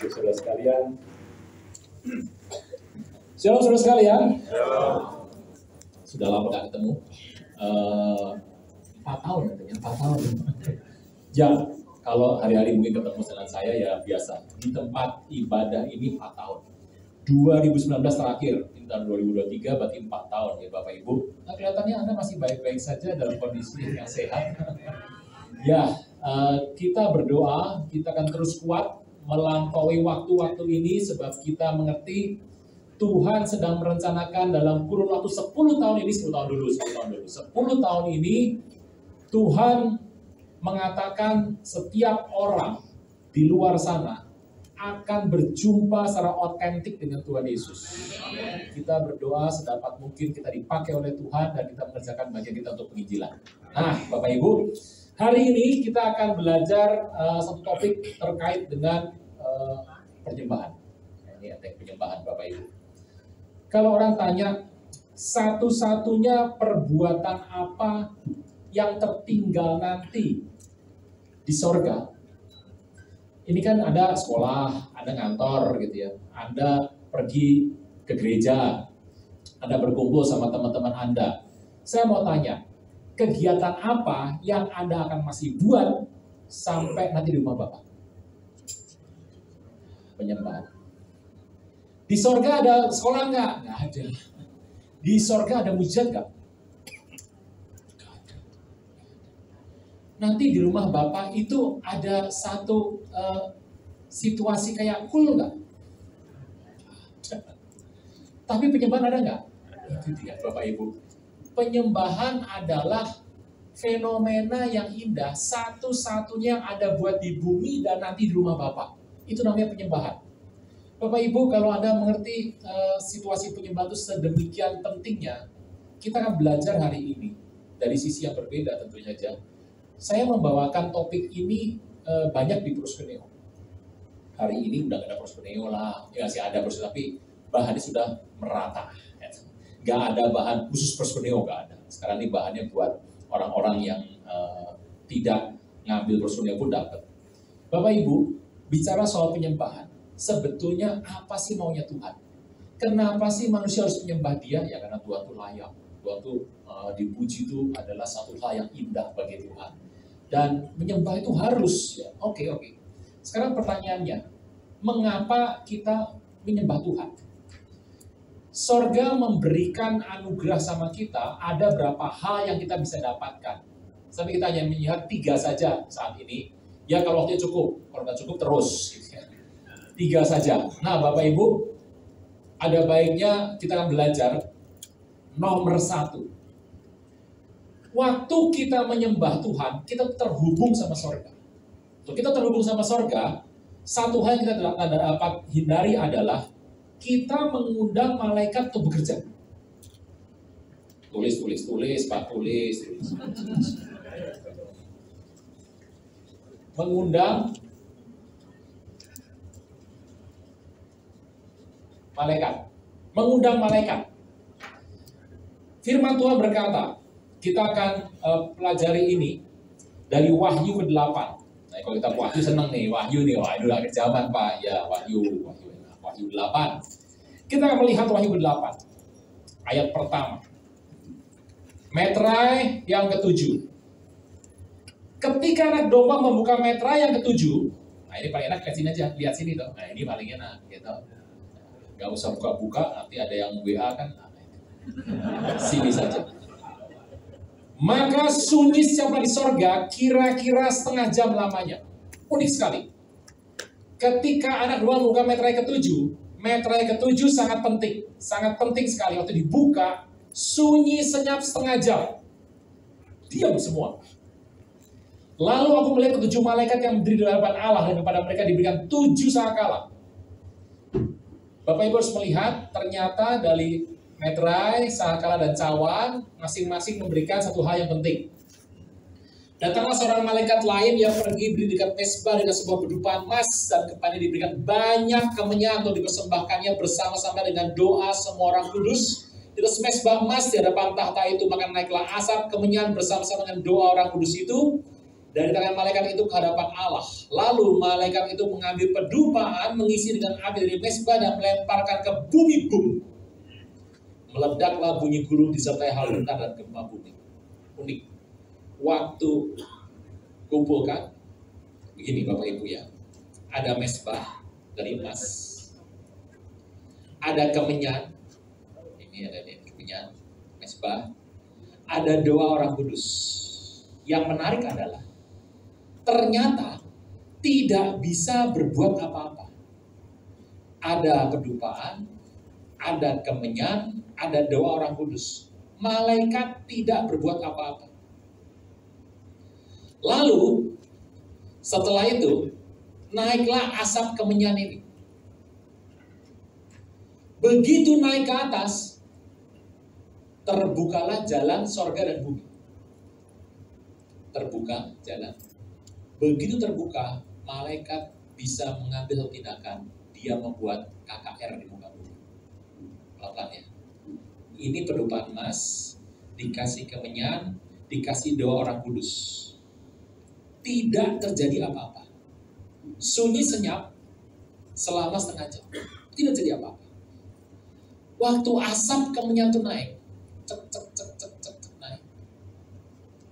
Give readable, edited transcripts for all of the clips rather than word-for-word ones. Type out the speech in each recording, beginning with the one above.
saudara sekalian. Shalom saudara sekalian. Sudah lama gak ketemu. 4 tahun katanya, 4 tahun. Ya, kalau hari-hari mungkin ketemu dengan saya ya biasa. Di tempat ibadah ini 4 tahun. 2019 terakhir, ini tahun 2023 berarti 4 tahun ya Bapak Ibu. Nah, kelihatannya Anda masih baik-baik saja dalam kondisi yang sehat. Ya, kita berdoa, kita akan terus kuat melampaui waktu-waktu ini sebab kita mengerti Tuhan sedang merencanakan dalam kurun waktu 10 tahun ini, 10 tahun dulu. 10 tahun ini Tuhan mengatakan setiap orang di luar sana akan berjumpa secara otentik dengan Tuhan Yesus. Kita berdoa sedapat mungkin kita dipakai oleh Tuhan dan kita mengerjakan bagian kita untuk penginjilan. Nah, Bapak Ibu, hari ini kita akan belajar satu topik terkait dengan penyembahan. Ini teks penyembahan Bapak Ibu. Kalau orang tanya, satu-satunya perbuatan apa yang tertinggal nanti di sorga? Ini kan ada sekolah, ada kantor gitu ya, Anda pergi ke gereja, Anda berkumpul sama teman-teman Anda. Saya mau tanya, kegiatan apa yang Anda akan masih buat sampai nanti di rumah Bapak? Penyembahan. Di sorga ada sekolah nggak? Nggak ada. Di sorga ada mujizat nggak? Nanti di rumah Bapak itu ada satu situasi kayak cool nggak? Tapi penyembahan ada nggak? Itu dia Bapak Ibu. Penyembahan adalah fenomena yang indah, satu-satunya yang ada buat di bumi dan nanti di rumah Bapak. Itu namanya penyembahan. Bapak Ibu, kalau Anda mengerti situasi penyembahan itu sedemikian pentingnya, kita akan belajar hari ini dari sisi yang berbeda tentu saja. Saya membawakan topik ini banyak di Proskuneo. Hari ini udah gak ada Proskuneo lah, ya masih ada Proskuneo, tapi bahannya sudah merata. Gak ada bahan khusus Proskuneo, gak ada. Sekarang ini bahannya buat orang-orang yang tidak ngambil Proskuneo pun dapat. Bapak Ibu, bicara soal penyembahan, sebetulnya apa sih maunya Tuhan? Kenapa sih manusia harus menyembah Dia? Ya karena Tuhan itu layak. Tuhan itu dipuji itu adalah satu hal yang indah bagi Tuhan. Dan menyembah itu harus, ya. Oke. Sekarang pertanyaannya, mengapa kita menyembah Tuhan? Sorga memberikan anugerah sama kita, ada berapa hal yang kita bisa dapatkan. Sampai kita hanya melihat 3 saja saat ini. Ya kalau waktunya cukup, kalau nggak cukup terus. 3 saja. Nah Bapak Ibu, ada baiknya kita akan belajar nomor 1. Waktu kita menyembah Tuhan, kita terhubung sama sorga. Untuk kita terhubung sama sorga, satu hal yang kita dapat hindari adalah kita mengundang malaikat untuk bekerja. Tulis. Mengundang malaikat. Firman Tuhan berkata, kita akan pelajari ini dari Wahyu ke-8. Nah, kalau kita Wahyu seneng nih, Wahyu udah kejaman Pak. Ya, Wahyu 8. Kita akan melihat Wahyu ke-8. Ayat pertama. Metrai yang ke-7. Ketika anak domba membuka metrai yang ke-7, nah ini paling enak lihat sini aja, lihat sini toh. Nah, ini paling enak gitu. Gak usah buka-buka, nanti ada yang WA kan. Sini saja. Maka sunyi setiap di sorga kira-kira setengah jam lamanya. Unik sekali. Ketika anak domba membuka metrai ke-7 sangat penting sekali. Waktu dibuka, sunyi senyap setengah jam. Diam semua. Lalu aku melihat 7 malaikat yang berdiri di hadapan Allah dan kepada mereka diberikan 7 sangkakala. Bapak Ibu harus melihat ternyata dari metrai, sangkakala dan cawan masing-masing memberikan satu hal yang penting. Datanglah seorang malaikat lain yang pergi berdiri dekat mesbah dengan sebuah bedupaan emas dan kepadanya diberikan banyak kemenyan untuk dipersembahkannya bersama-sama dengan doa semua orang kudus. Di atas mesbah emas di hadapan tahta itu maka naiklah asap kemenyan bersama-sama dengan doa orang kudus itu. dari tangan malaikat itu ke hadapan Allah. Lalu malaikat itu mengambil pedupaan, mengisi dengan api dari mezbah dan melemparkan ke bumi. Meledaklah bunyi gunung disertai hal bentar dan gempa bumi. Unik. Waktu kumpulkan, begini Bapak Ibu ya, ada mezbah dari emas, ada kemenyan, ini ada kemenyan, mezbah, ada doa orang kudus. Yang menarik adalah ternyata tidak bisa berbuat apa-apa. Ada pedupaan, ada kemenyan, ada doa orang kudus. Malaikat tidak berbuat apa-apa. Lalu setelah itu naiklah asap kemenyan ini. Begitu naik ke atas, terbukalah jalan sorga dan bumi. Terbuka jalan. Begitu terbuka, malaikat bisa mengambil tindakan. Dia membuat KKR di muka bumi. Pelan-pelan ya. Ini pedupaan emas, dikasih kemenyan, dikasih doa orang kudus. Tidak terjadi apa-apa. Sunyi senyap selama setengah jam. Tidak terjadi apa-apa. Waktu asap kemenyan itu naik, cek naik.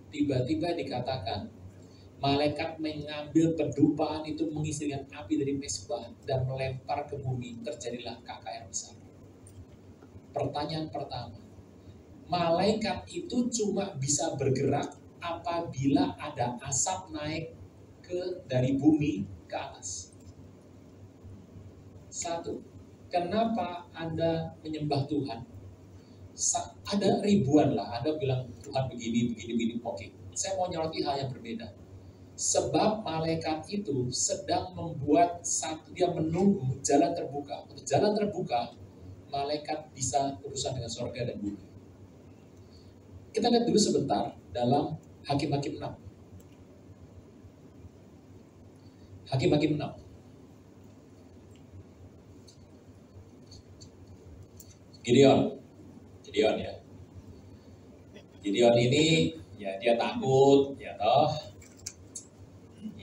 Tiba-tiba dikatakan, malaikat mengambil pedupaan itu mengisi dengan api dari mezbah dan melempar ke bumi, terjadilah KKR besar. Pertanyaan pertama, malaikat itu cuma bisa bergerak apabila ada asap naik dari bumi ke atas. Satu, kenapa Anda menyembah Tuhan? Ada ribuan lah, Anda bilang Tuhan begini, oke. Saya mau nyoroti hal yang berbeda. Sebab malaikat itu sedang membuat dia menunggu jalan terbuka. Untuk jalan terbuka, malaikat bisa urusan dengan sorga dan bumi. Kita lihat dulu sebentar dalam Hakim-Hakim 6. Hakim-Hakim 6. Gideon ya. Gideon ini ya dia takut ya toh.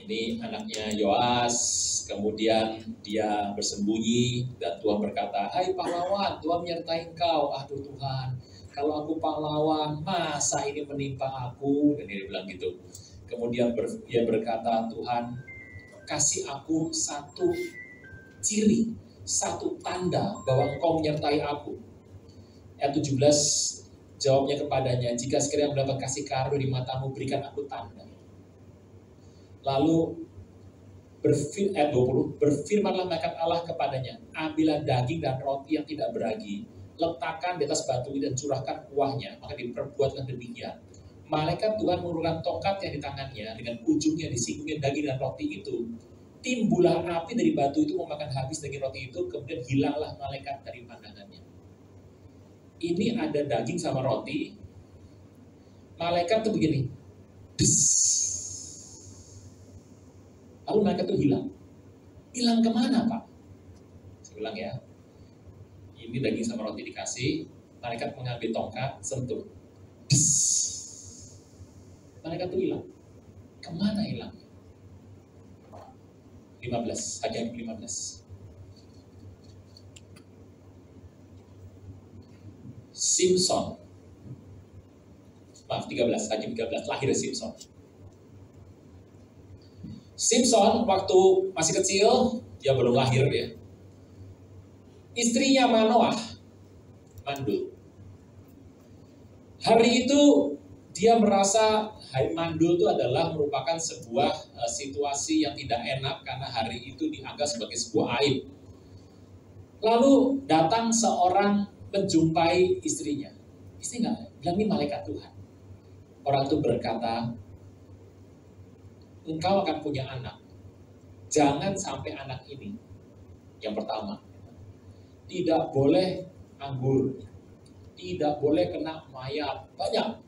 Ini anaknya Yoas, kemudian dia bersembunyi dan Tuhan berkata, "Hai pahlawan, Tuhan menyertai engkau." "Aduh Tuhan, kalau aku pahlawan, masa ini menimpa aku?" Dan dia bilang gitu. Kemudian dia berkata, "Tuhan, kasih aku satu ciri, satu tanda bahwa engkau menyertai aku." Ayat 17 jawabnya kepadanya, "Jika sekiranya mendapat kasih karunia di matamu, berikan aku tanda." Lalu ayat 20, berfirmanlah malaikat Allah kepadanya, "Ambillah daging dan roti yang tidak beragi, letakkan di atas batu dan curahkan kuahnya." Maka diperbuatkan demikian. Malaikat Tuhan mengulurkan tongkat yang di tangannya, dengan ujungnya disinggungnya daging dan roti itu. Timbullah api dari batu itu memakan habis daging roti itu, kemudian hilanglah malaikat dari pandangannya. Ini ada daging sama roti. Malaikat tuh begini. Lalu malaikat tuh hilang. Hilang kemana Pak? Saya bilang ya. Ini daging sama roti dikasih. Malaikat mengambil tongkat, sentuh. Malaikat tuh hilang. Kemana hilangnya? 15, Hakim 15. Simpson. Maaf, 13, Hakim 13, lahir Simpson. Simpson waktu masih kecil, dia belum lahir ya. Istrinya Manoah mandul. Hari itu dia merasa mandul itu adalah merupakan sebuah situasi yang tidak enak karena hari itu dianggap sebagai sebuah aib. Lalu datang seorang menjumpai istrinya. Istri nggak bilang, "Ini malaikat Tuhan." Orang itu berkata, "Engkau akan punya anak. Jangan sampai anak ini, yang pertama, tidak boleh anggur, tidak boleh kena mayat, banyak,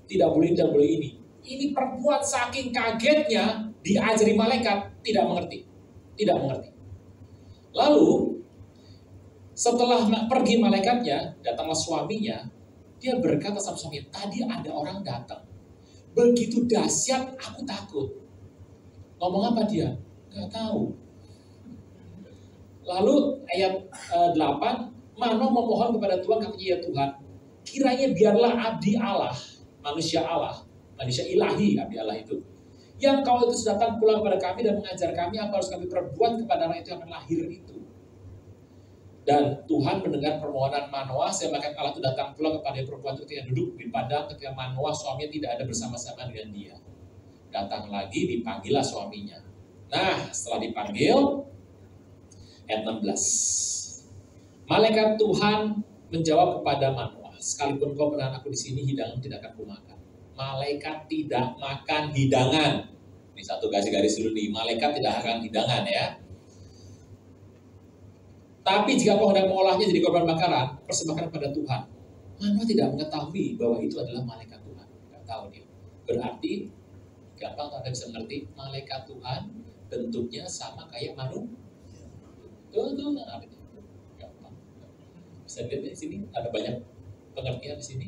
tidak boleh ini." Ini perempuan saking kagetnya diajari malaikat, tidak mengerti. Lalu setelah pergi malaikatnya, datanglah suaminya, dia berkata sama suaminya, "Tadi ada orang datang, Begitu dahsyat, aku takut. Ngomong apa dia? Gak tahu. Lalu ayat 8, Manoah memohon kepada Tuhan, katanya, ya Tuhan, kiranya biarlah abdi Allah, manusia ilahi, abdi Allah itu, yang kau itu datang pulang kepada kami dan mengajar kami apa harus kami perbuat kepada anak itu yang akan lahir itu. Dan Tuhan mendengar permohonan Manoah, sehingga malaikat Allah itu datang pulang kepada perempuan itu ketika duduk di padang ketika Manoah suaminya tidak ada bersama-sama dengan dia. Datang lagi, dipanggillah suaminya. Nah, setelah dipanggil, ayat 16. Malaikat Tuhan menjawab kepada Manoah, sekalipun kau menahan aku di sini, hidangan tidak akan kumakan. Malaikat tidak makan hidangan. Ini satu garis dulu nih, malaikat tidak akan hidangan ya. Tapi jika kau hendak mengolahnya jadi korban bakaran, persembahkan kepada Tuhan. Manoah tidak mengetahui bahwa itu adalah malaikat Tuhan. Tidak tahu dia. Berarti, gampang Anda bisa mengerti, malaikat Tuhan bentuknya sama kayak manusia. Tuh, gampang. Bisa lihat di sini, ada banyak pengertian di sini.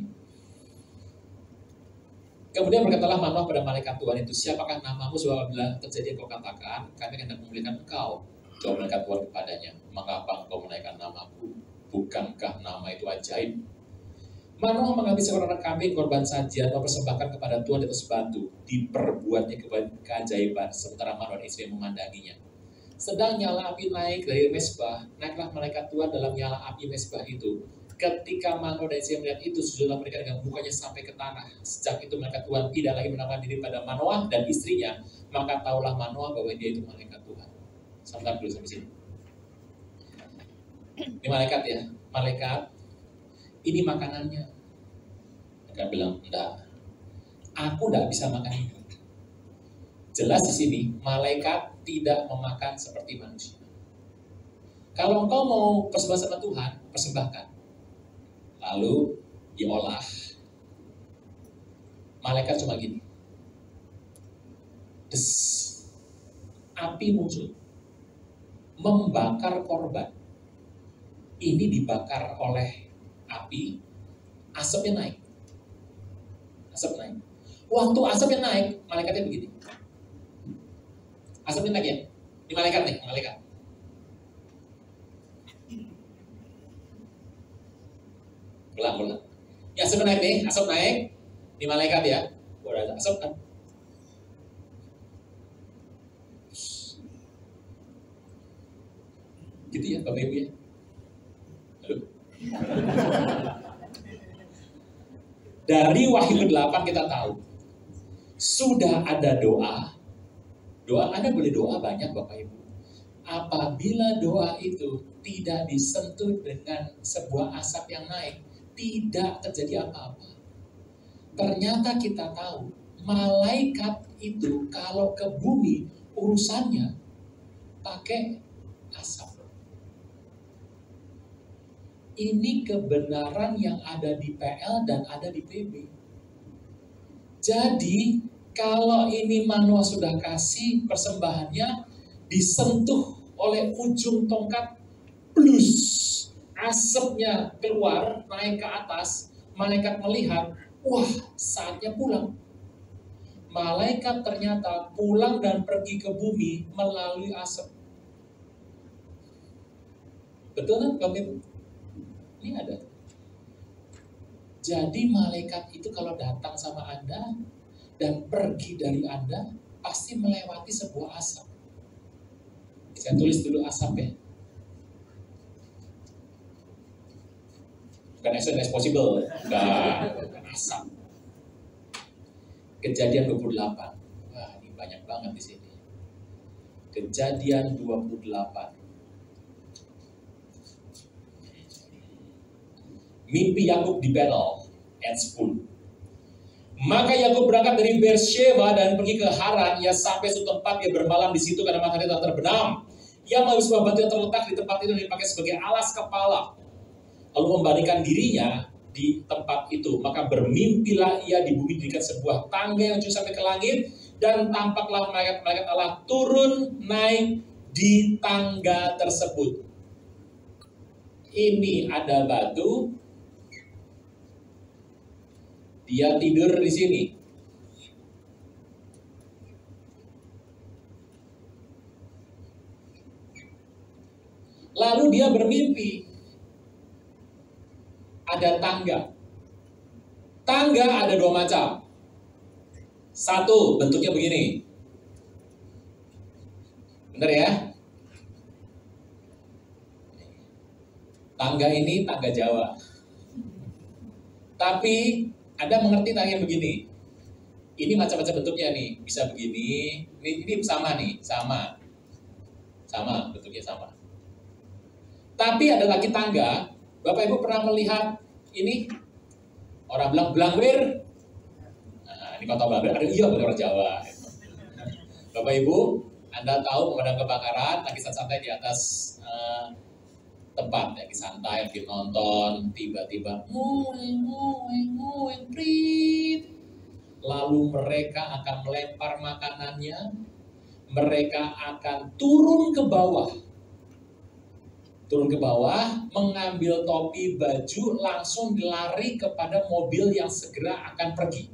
Kemudian berkatalah Manoah pada malaikat Tuhan itu, siapakah namamu sebab apabila terjadi yang kau katakan, kami akan memuliakan engkau. Jawab malaikat Tuhan kepadanya, mengapa engkau menaikkan namaku? Bukankah nama itu ajaib? Manoah mengambil seorang kambing korban sajian, mempersembahkan kepada Tuhan di atas batu. Diperbuatnya keajaiban, sementara Manoah dan istri memandanginya. Sedang nyala api naik dari mesbah, naiklah malaikat Tuhan dalam nyala api mesbah itu. Ketika Manoah dan istri melihat itu, sujudlah mereka dengan mukanya sampai ke tanah. Sejak itu malaikat Tuhan tidak lagi menampakkan diri pada Manoah dan istrinya, maka taulah Manoah bahwa dia itu malaikat Tuhan. Sebentar dulu sampai sini. Ini malaikat ya, malaikat. Ini makanannya. Mereka bilang, enggak. Aku enggak bisa makan ini. Jelas di sini, malaikat tidak memakan seperti manusia. Kalau engkau mau persembahkan sama Tuhan, persembahkan. Lalu diolah. Malaikat cuma gini. Des. Api muncul. Membakar korban. Ini dibakar oleh api, asapnya naik. Asap naik. Waktu asapnya naik, malaikatnya begini. Asapnya naik ya? Ini malaikat nih, malaikat. Ulang. Ya, asap naik nih, asap naik. Ini malaikat ya. Udah ada asap kan. Gitu ya, Bapak Ibu ya. Halo. Dari Wahyu 8 kita tahu, sudah ada doa. Doa, Anda boleh doa banyak Bapak Ibu. Apabila doa itu tidak disentuh dengan sebuah asap yang naik, tidak terjadi apa-apa. Ternyata kita tahu, malaikat itu kalau ke bumi, urusannya pakai asap. Ini kebenaran yang ada di PL dan ada di PB. Jadi, kalau ini Manoah sudah kasih persembahannya, disentuh oleh ujung tongkat, plus asapnya keluar, naik ke atas, malaikat melihat, wah saatnya pulang. Malaikat ternyata pulang dan pergi ke bumi melalui asap. Betul kan Bapak Ibu? Ini ada. Jadi malaikat itu kalau datang sama Anda dan pergi dari Anda, pasti melewati sebuah asap. Saya tulis dulu asap ya. Bukan as soon as possible. Bukan asap. Kejadian 28. Wah, ini banyak banget di sini. Kejadian 28. Mimpi Yakub di Betel, ayat 10. Maka Yakub berangkat dari Beersheba dan pergi ke Haran. Ia sampai suatu tempat, dia bermalam di situ karena matahari telah terbenam. Ia mengambil sebuah batu yang terletak di tempat itu dan dipakai sebagai alas kepala. Lalu membandingkan dirinya di tempat itu. Maka bermimpilah ia di bumi dirikan sebuah tangga yang menuju sampai ke langit. Dan tampaklah malaikat Allah turun naik di tangga tersebut. Ini ada batu. Dia tidur di sini. Lalu dia bermimpi ada tangga. Tangga ada dua macam. Satu, bentuknya begini. Benar ya? Tangga ini tangga Jawa. Tapi Anda mengerti tangga yang begini. Ini macam-macam bentuknya nih. Bisa begini. Ini sama nih, sama. Sama, bentuknya sama. Tapi ada lagi tangga. Bapak Ibu pernah melihat ini? Orang bilang blangwer. Nah, ini kota Blangwer. Iya, benar orang Jawa. Bapak Ibu, Anda tahu pemadam kebakaran lagi santai di atas tempat, lagi santai, lagi nonton, tiba-tiba ngueng, prit. Lalu mereka akan melempar makanannya, mereka akan turun ke bawah, mengambil topi, baju, langsung lari kepada mobil yang segera akan pergi.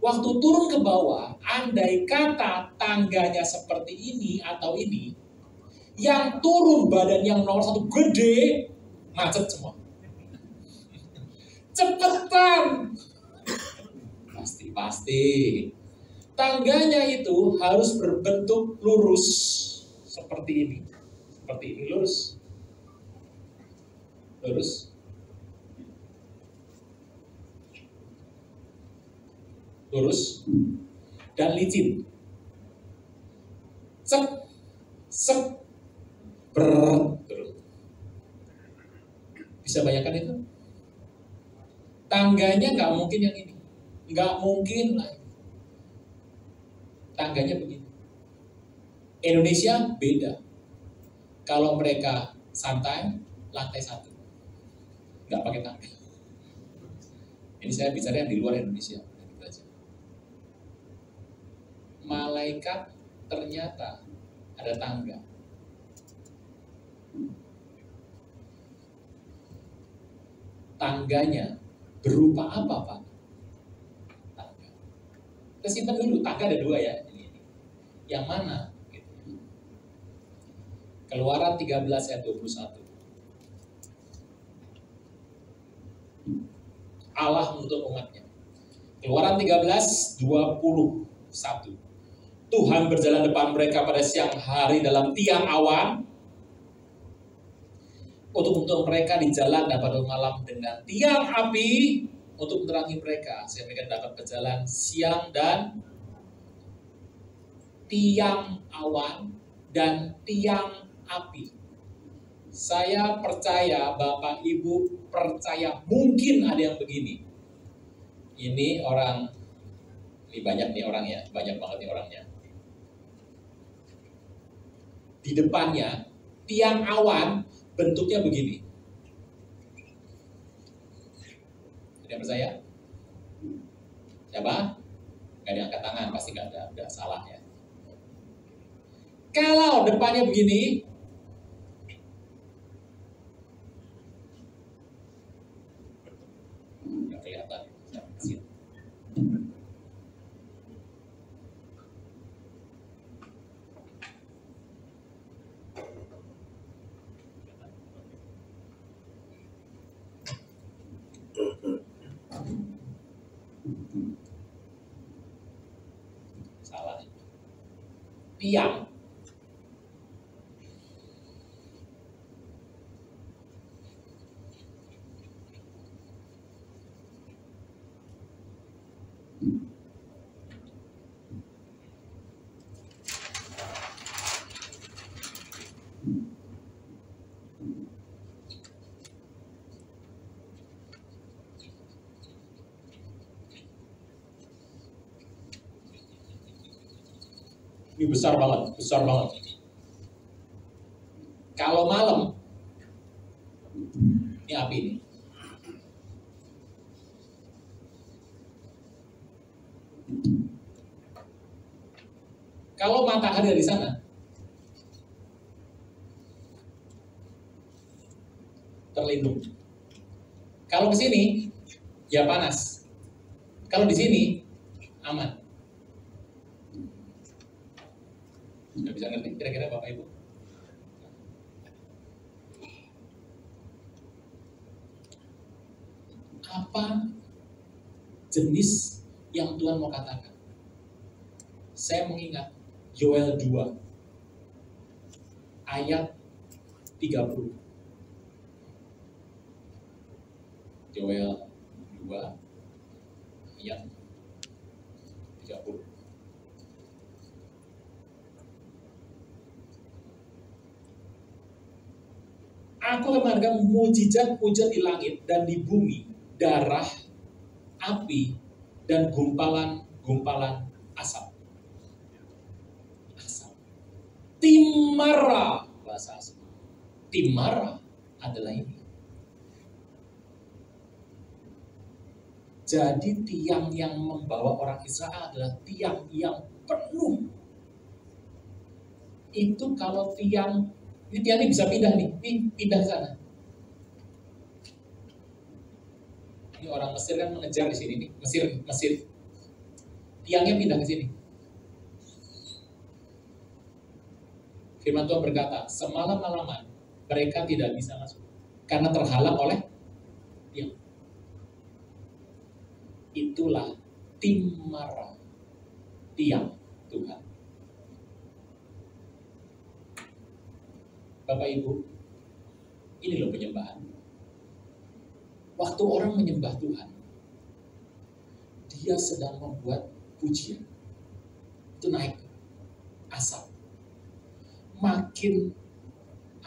Waktu turun ke bawah, andai kata tangganya seperti ini atau ini, yang turun badan yang nomor satu gede, macet semua. Cepetan! Pasti. Tangganya itu harus berbentuk lurus, seperti ini. Seperti ini, lurus. Lurus dan licin. Sek, turun. Bisa bayangkan itu? Tangganya nggak mungkin yang ini, nggak mungkin lah. Tangganya begini. Indonesia beda. Kalau mereka santai, lantai 1, nggak pakai tangga. Ini saya bicara yang di luar Indonesia. Malaikat ternyata ada tangga. Tangganya berupa apa, Pak? Tangga. Kita simpan dulu, tangga ada 2 ya. Ini. Yang mana? Keluaran 13 ayat 21. Allah menuntut umatnya. Keluaran 13, 21. Tuhan berjalan depan mereka pada siang hari dalam tiang awan untuk mereka di jalan, dan pada malam dengan tiang api untuk menerangi mereka sehingga mereka dapat berjalan siang dan tiang awan dan tiang api. Saya percaya, Bapak Ibu percaya, mungkin ada yang begini. Ini orang, ini banyak nih orangnya, banyak banget nih orangnya. Di depannya, tiang awan bentuknya begini. Tidak percaya? Siapa? Gak diangkat tangan, pasti gak ada, udah salah ya. Kalau depannya begini, nggak kelihatan. Salah. Tiang. Ini besar banget, besar banget. Kalau malam, ini api ini. Kalau matahari dari sana, terlindung. Kalau ke sini, ya panas. Kalau di sini, aman. Nggak bisa ngerti kira-kira Bapak Ibu? Apa jenis yang Tuhan mau katakan? Saya mengingat Yoel 2 ayat 30. Yoel 2 ayat 30. Aku akan mengadakan mujizat-mujizat di langit dan di bumi, darah, api, dan gumpalan-gumpalan asap. Asap. Timara, bahasa asli. Timara adalah ini. Jadi tiang yang membawa orang Israel adalah tiang yang penuh. Itu kalau tiang, ini tiang ini bisa pindah nih, ini pindah ke sana. Ini orang Mesir kan mengejar di sini nih, Mesir. Tiangnya pindah ke sini. Firman Tuhan berkata, semalam-malaman mereka tidak bisa masuk karena terhalang oleh tiang. Itulah timara, tiang Tuhan. Bapak Ibu, ini loh penyembahan. Waktu orang menyembah Tuhan, dia sedang membuat pujian. Itu naik asap. Makin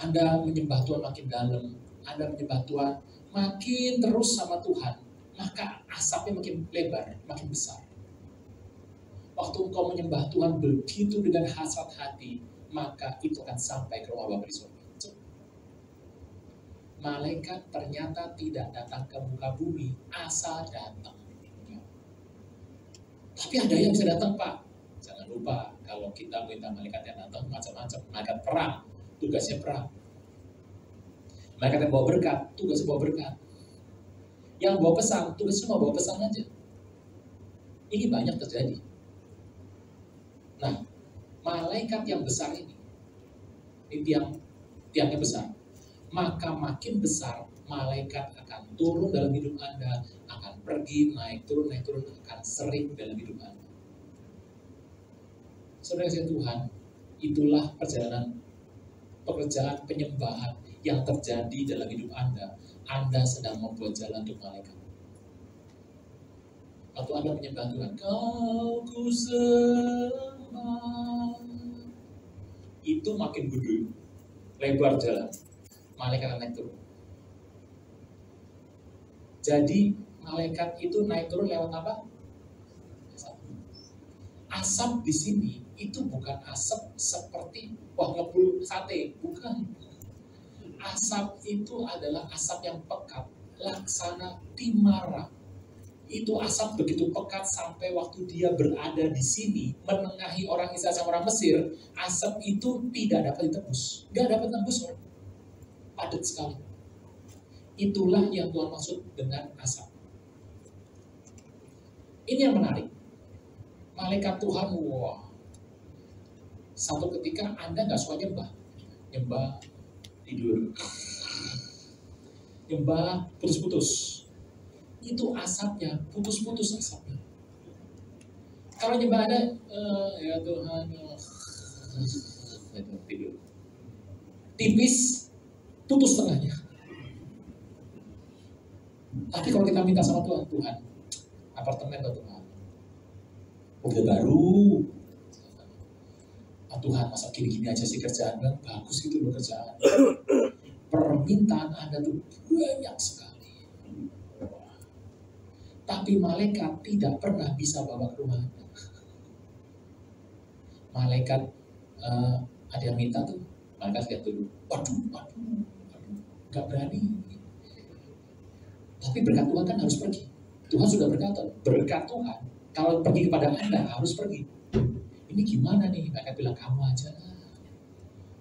Anda menyembah Tuhan makin dalam, Anda menyembah Tuhan makin terus sama Tuhan, maka asapnya makin lebar, makin besar. Waktu engkau menyembah Tuhan begitu dengan hasrat hati, maka itu akan sampai ke rumah Bapa di surga. Malaikat ternyata tidak datang ke muka bumi, asal datang. Tapi ada yang bisa datang, Pak. Jangan lupa, kalau kita minta malaikat yang datang macam-macam. Malaikat perang, tugasnya perang. Malaikat yang bawa berkat, tugasnya bawa berkat. Yang bawa pesan, tugasnya cuma bawa pesan aja. Ini banyak terjadi. Nah, malaikat yang besar ini tiangnya besar. Maka makin besar malaikat akan turun dalam hidup Anda, akan pergi, naik turun, akan sering dalam hidup Anda. Saudara-saudara Tuhan, itulah perjalanan pekerjaan penyembahan yang terjadi dalam hidup Anda. Anda sedang membuat jalan untuk malaikat. Waktu Anda menyembah Tuhan, kau ku sembah, itu makin gede, lebar jalan. Malaikat akan naik turun. Jadi malaikat itu naik turun lewat apa? Asap di sini itu bukan asap seperti ngebul sate, bukan. Asap itu adalah asap yang pekat, laksana timara. Itu asap begitu pekat sampai waktu dia berada di sini menengahi orang Israel sama orang Mesir, asap itu tidak dapat ditembus, nggak dapat tembus orang. Padat sekali. Itulah yang Tuhan maksud dengan asap. Ini yang menarik. Malaikat Tuhan, wah. Satu ketika Anda nggak suka nyembah tidur, nyembah putus-putus. Itu asapnya, putus-putus asapnya. Kalau nyembah Anda, ya Tuhan, tidur. Tipis, putus tengahnya. Tapi kalau kita minta sama Tuhan, Tuhan, apartemen loh Tuhan, mobil baru, Tuhan masa gini-gini aja sih kerjaan, kan bagus gitu loh kerjaan. Permintaan Anda tuh banyak sekali. Tapi malaikat tidak pernah bisa bawa ke rumah Anda. Malaikat ada yang minta tuh, malaikat lihat dulu, waduh, gak berani. Tapi berkat Tuhan kan harus pergi. Tuhan sudah berkata, berkat Tuhan kalau pergi kepada Anda harus pergi. Ini gimana nih? Mereka bilang kamu aja.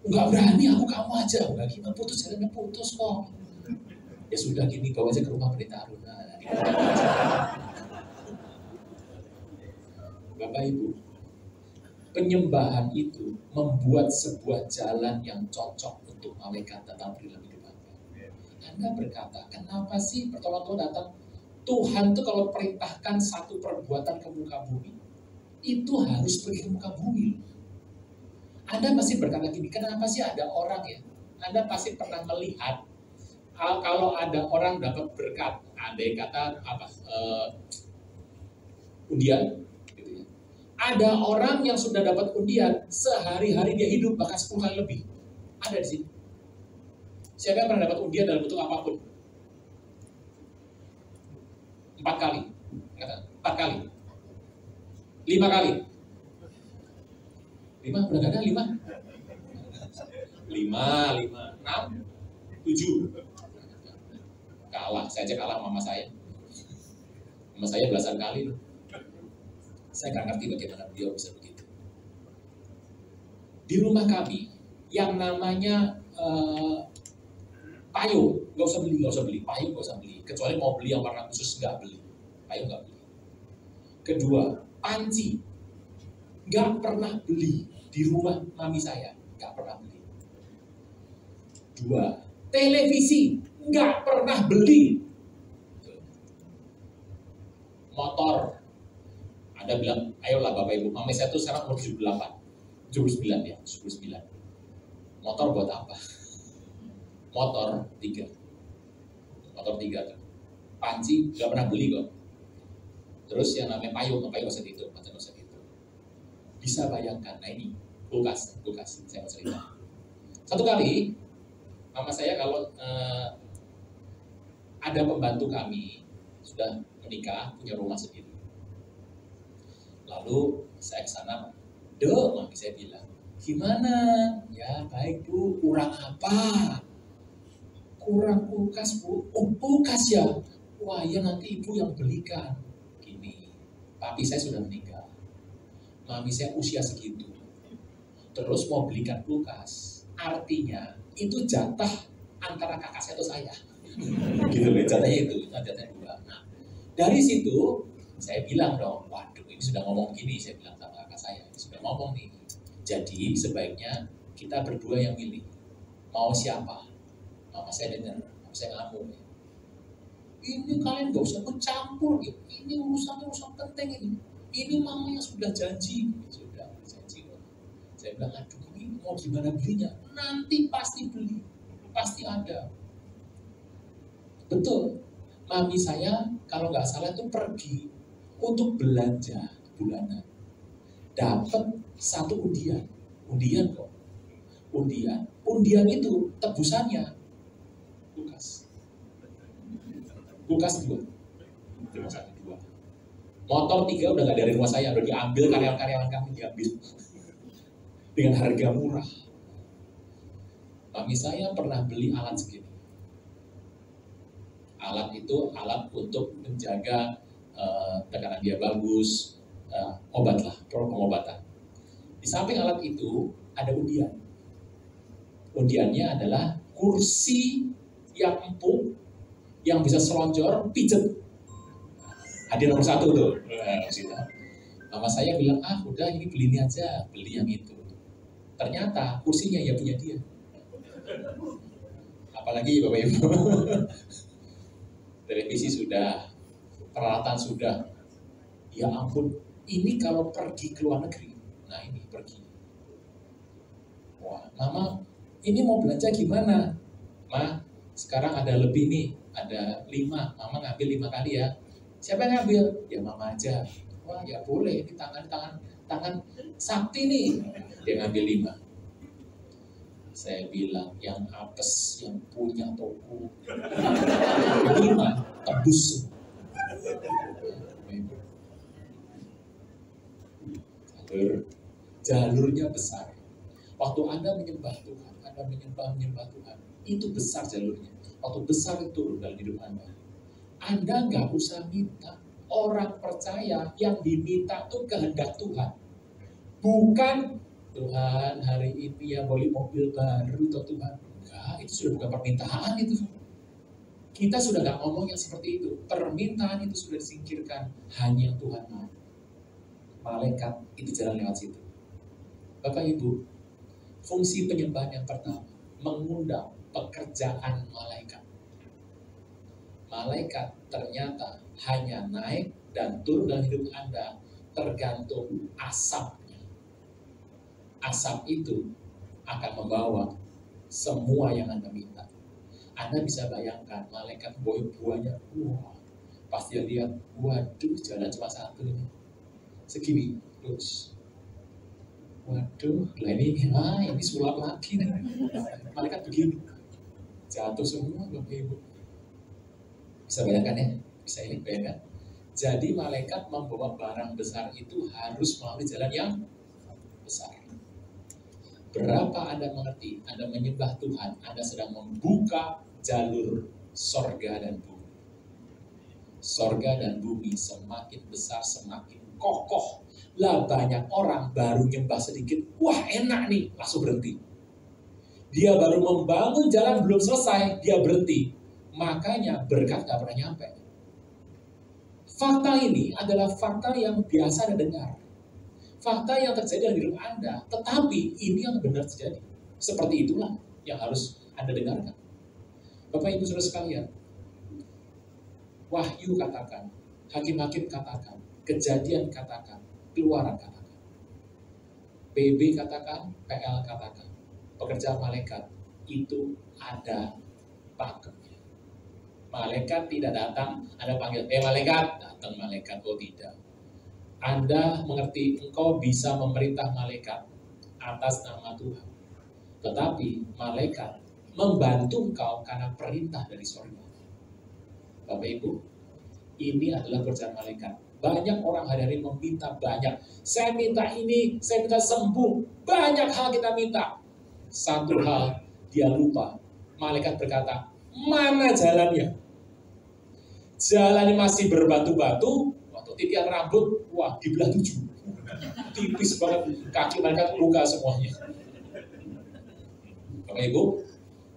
Enggak berani aku, kamu aja. Enggak gimana, putus jalannya putus kok. Ya sudah gini, bawa aja ke rumah Pendeta Aruna. Bapak Ibu, penyembahan itu membuat sebuah jalan yang cocok untuk malaikat datang dalam hidup Anda. Anda berkata, kenapa sih pertolongan Tuhan datang? Tuhan tuh kalau perintahkan satu perbuatan ke muka bumi, itu harus pergi ke muka bumi. Anda pasti berkata gini, kenapa sih ada orang ya? Anda pasti pernah melihat kalau ada orang dapat berkat, andai kata undian, gitu ya. Ada orang yang sudah dapat undian, sehari-hari dia hidup bahkan 10 kali lebih. Ada di sini. Siapa yang pernah dapat undian dalam bentuk apapun? 4 kali, 4 kali, 5 kali, 5 udah gak ada 5, 6, 7, kalah. Saya aja kalah mama saya belasan kali loh. Saya nggak ngerti bagaimana beliau bisa begitu. Di rumah kami yang namanya payung, nggak usah beli, payung nggak usah beli, kecuali mau beli yang warna khusus nggak beli, payung nggak beli. Kedua, panci nggak pernah beli di rumah mami saya, nggak pernah beli. Dua, televisi nggak pernah beli. Motor, Anda bilang, ayolah Bapak Ibu, mami saya tuh sekarang umur 79 ya, 79. Motor buat apa? Motor 3 tuh. Panci nggak pernah beli kok. Terus yang namanya payung nggak usah dihitung, nggak usah dihitung. Bisa bayangkan, nah ini kulkas, saya mau cerita. Satu kali, mama saya kalau ada pembantu kami sudah menikah, punya rumah sendiri. Lalu saya ke sana, mami saya bilang, gimana? Ya baik Bu, kurang apa? Kurang kulkas Bu. Oh kulkas ya? Wah ya nanti Ibu yang belikan. Gini, papi saya sudah meninggal. Mami saya usia segitu. Terus mau belikan kulkas. Artinya itu jatah antara kakak saya atau saya. Gitu loh, jatahnya itu jatahnya 2. Nah, dari situ saya bilang dong, waduh ini sudah ngomong gini, saya bilang sama kakak saya, ini sudah ngomong nih. Jadi sebaiknya kita berdua yang milih. Mau siapa? Mama saya dengar, mama saya ngamuk. Ini kalian gak usah bercampur, gitu. Ini urusan penting ini. Ini mamanya sudah janji, sudah janji. Saya bilang, aduh ini mau gimana belinya? Nanti pasti beli, pasti ada. Betul, mami saya kalau nggak salah itu pergi untuk belanja bulanan. Dapat 1 undian kok. Undian itu tebusannya kulkas 2. Motor 3 udah nggak dari rumah saya, udah diambil karyawan kami, diambil dengan harga murah. Mami saya pernah beli alat segini. Alat itu alat untuk menjaga tekanan dia bagus, obat lah, pengobatan. Di samping alat itu ada undian. Undiannya adalah kursi yang empuk, yang bisa selonjor, pijet. Hadir nomor 1 tuh. Mama saya bilang, udah ini beli ini aja, beli yang itu. Ternyata kursinya ya punya dia. Apalagi Bapak Ibu. Televisi sudah, peralatan sudah. Ya ampun, ini kalau pergi ke luar negeri. Nah ini pergi. Wah, Mama, ini mau belanja gimana? Ma, sekarang ada lebih nih, ada 5. Mama ngambil 5 kali ya. Siapa yang ngambil? Ya Mama aja. Wah ya boleh, ini tangan sakti nih. Dia ngambil 5. Saya bilang, yang apes, yang punya toko. 5, tebus. Jalurnya besar. Waktu Anda menyembah Tuhan, Anda menyembah Tuhan, itu besar jalurnya. Waktu besar itu dalam hidup Anda nggak usah minta. Orang percaya yang diminta itu kehendak Tuhan. Bukan Tuhan hari ini ya beli mobil baru atau Tuhan. Enggak, itu sudah bukan permintaan itu. Kita sudah nggak ngomong yang seperti itu. Permintaan itu sudah disingkirkan. Hanya Tuhan mau. Malaikat itu jalan lewat situ. Bapak Ibu, fungsi penyembahan yang pertama, mengundang pekerjaan malaikat. Malaikat ternyata hanya naik dan turun dalam hidup Anda tergantung asapnya. Asap itu akan membawa semua yang Anda minta. Anda bisa bayangkan malaikat buahnya, wah, pasti dia lihat, waduh, jalan cuma satu ini, segini, terus, waduh, lah ini sulap lagi nih, malaikat begini, jatuh semua Bapak Ibu. Bisa bayangkan ya? Bisa ini bayangkan. Jadi malaikat membawa barang besar itu harus melalui jalan yang besar. Berapa Anda mengerti, Anda menyembah Tuhan, Anda sedang membuka jalur sorga dan bumi. Sorga dan bumi semakin besar, semakin kokoh. Lah banyak orang baru nyembah sedikit, wah enak nih, langsung berhenti. Dia baru membangun jalan belum selesai, dia berhenti. Makanya berkat gak pernah nyampe. Fakta ini adalah fakta yang biasa Anda dengar. Fakta yang terjadi dalam hidup Anda, tetapi ini yang benar terjadi. Seperti itulah yang harus Anda dengarkan. Bapak Ibu Saudara sekalian, Wahyu katakan, Hakim-Hakim katakan, Kejadian katakan, Keluaran katakan, PB katakan, PL katakan, pekerjaan malaikat itu ada pakemnya. Malaikat tidak datang, Anda panggil, malaikat, datang malaikat, oh tidak. Anda mengerti, engkau bisa memerintah malaikat atas nama Tuhan. Tetapi malaikat membantu engkau karena perintah dari surga. Bapak Ibu, ini adalah pekerjaan malaikat. Banyak orang hari-hari meminta banyak. Saya minta ini, saya minta sembuh. Banyak hal kita minta. Satu hal, dia lupa. Malaikat berkata, mana jalannya? Jalannya masih berbatu-batu, titian rambut, wah dibelah 7. Tipis banget, kaki malaikat luka semuanya. Bapak Ibu,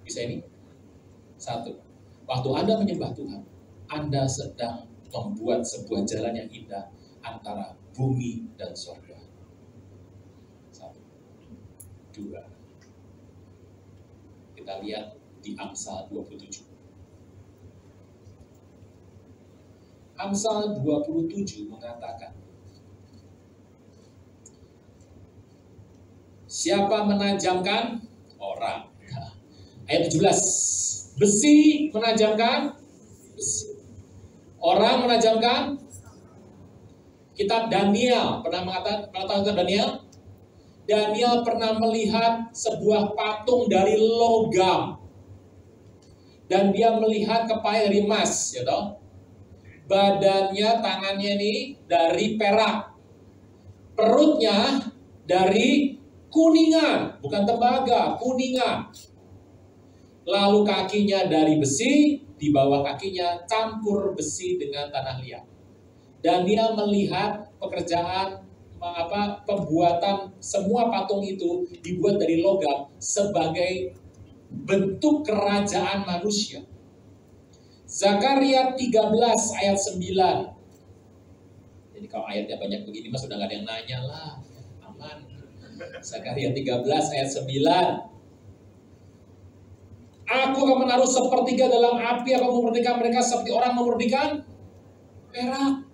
bisa ini? Satu, waktu Anda menyembah Tuhan, Anda sedang membuat sebuah jalan yang indah antara bumi dan surga. Satu. Dua. Kita lihat di Amsal 27. Amsal 27 mengatakan, siapa menajamkan? Orang. Ayat 17, besi menajamkan? Besi. Orang menajamkan? Kitab Daniel, pernah tahu kitab Daniel? Daniel pernah melihat sebuah patung dari logam. Dan dia melihat kepala dari emas, ya toh? Badannya, tangannya ini dari perak. Perutnya dari kuningan, bukan tembaga, kuningan. Lalu kakinya dari besi, di bawah kakinya campur besi dengan tanah liat. Dan dia melihat pekerjaan pembuatan semua patung itu dibuat dari logam sebagai bentuk kerajaan manusia. Zakaria 13 ayat 9. Jadi kalau ayatnya banyak begini mas sudah gak ada yang nanya lah. Aman. Zakaria 13 ayat 9. Aku akan menaruh sepertiga dalam api, akan memurnikan mereka seperti orang memurnikan perak.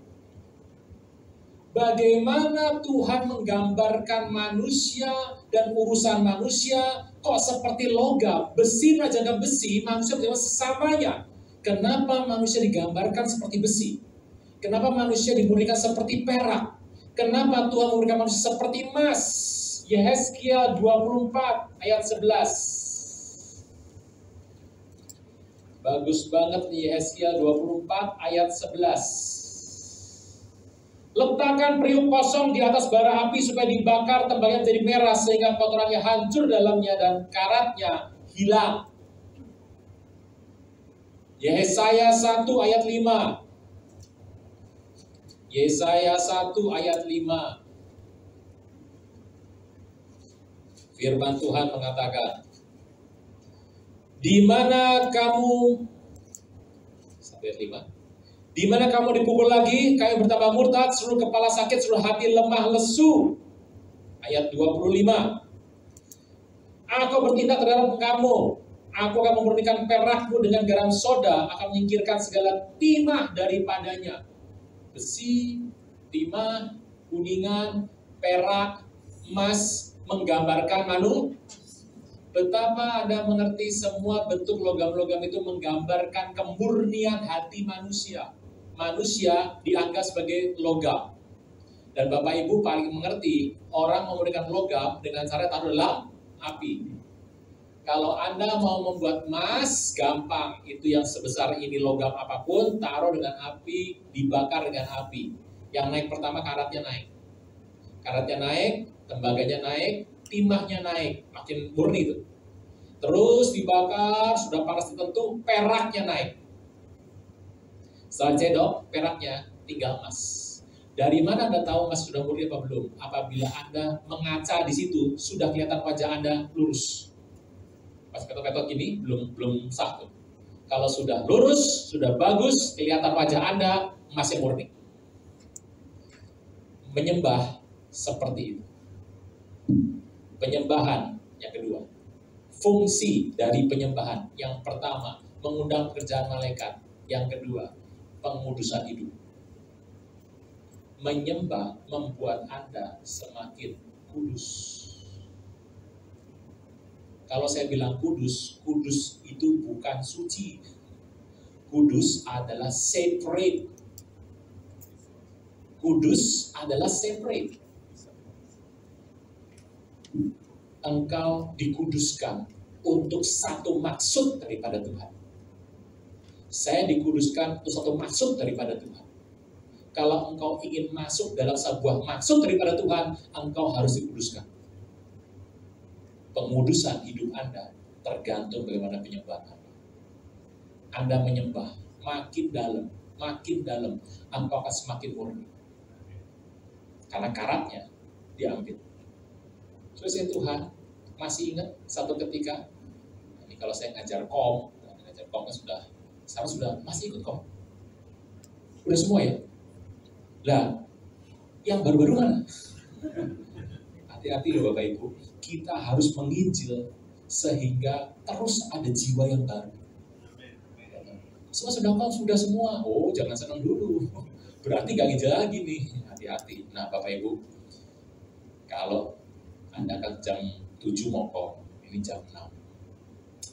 Bagaimana Tuhan menggambarkan manusia dan urusan manusia kok seperti logam, besi menajamkan besi, manusia menjadi sesamanya. Kenapa manusia digambarkan seperti besi? Kenapa manusia dimurnikan seperti perak? Kenapa Tuhan memberikan manusia seperti emas? Yehezkiel 24 ayat 11. Bagus banget nih Yehezkiel 24 ayat 11. Letakkan periuk kosong di atas bara api supaya dibakar tembaknya menjadi merah sehingga kotorannya hancur dalamnya dan karatnya hilang. Yesaya 1 ayat 5. Yesaya 1 ayat 5. Firman Tuhan mengatakan, di mana kamu sampai 5. Di mana kamu dipukul lagi, kamu bertambah murtad, seluruh kepala sakit, seluruh hati lemah lesu. Ayat 25. Aku bertindak terhadap kamu. Aku akan memurnikan perakmu dengan garam soda, akan menyingkirkan segala timah daripadanya. Besi, timah, kuningan, perak, emas menggambarkan betapa Anda mengerti semua bentuk logam-logam itu menggambarkan kemurnian hati manusia. Manusia dianggap sebagai logam. Dan Bapak Ibu paling mengerti orang memurnikan logam dengan cara taruh dalam api. Kalau Anda mau membuat emas, gampang. Itu yang sebesar ini logam apapun, taruh dengan api, dibakar dengan api. Yang naik pertama karatnya naik. Karatnya naik, tembaganya naik, timahnya naik. Makin murni itu. Terus dibakar, sudah panas tertentu, peraknya naik. Setelah cedok, peraknya tinggal emas. Dari mana Anda tahu emas sudah murni apa belum? Apabila Anda mengaca di situ, sudah kelihatan wajah Anda lurus. Pas petot-petot gini, belum sah tuh. Kalau sudah lurus, sudah bagus, kelihatan wajah Anda, emas yang murni. Menyembah seperti itu. Penyembahan yang kedua. Fungsi dari penyembahan. Yang pertama, mengundang pekerjaan malaikat. Yang kedua, pengudusan hidup. Menyembah membuat Anda semakin kudus. Kalau saya bilang kudus, kudus itu bukan suci. Kudus adalah separate. Kudus adalah separate. Engkau dikuduskan untuk satu maksud daripada Tuhan. Saya dikuduskan untuk satu maksud daripada Tuhan. Kalau engkau ingin masuk dalam sebuah maksud daripada Tuhan, engkau harus dikuduskan. Pengudusan hidup Anda tergantung bagaimana penyembahan Anda. Anda menyembah makin dalam, engkau akan semakin murni. Karena karatnya diambil. Terus Tuhan masih ingat satu ketika, ini kalau saya ngajar kom kan sekarang sudah masih ikut kom. Udah semua ya? Lah, yang baru-baru mana? Hati-hati loh Bapak Ibu, kita harus menginjil sehingga terus ada jiwa yang baru. Semua sudah semua. Oh, jangan senang dulu. Berarti gak nginjil lagi nih. Hati-hati. Nah, Bapak Ibu, kalau Anda kan jam 7 mau kom, ini jam 6.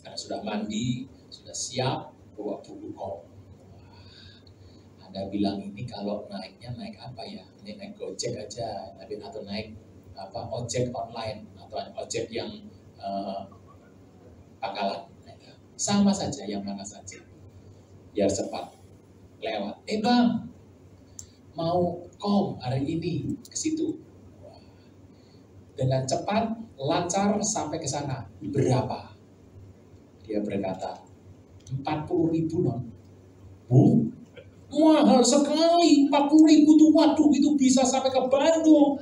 Karena sudah mandi, sudah siap, bawa buku kom. Anda bilang ini kalau naiknya naik apa ya? Ini naik Gojek aja, atau naik ojek online atau ojek yang pangkalan. Sama saja, yang mana saja. Biar cepat lewat. Bang, mau kom hari ini ke situ. Dengan cepat, lancar sampai ke sana. Berapa? Dia berkata, 40.000 non. Mahal sekali, 40.000 tuh, waduh itu bisa sampai ke Bandung.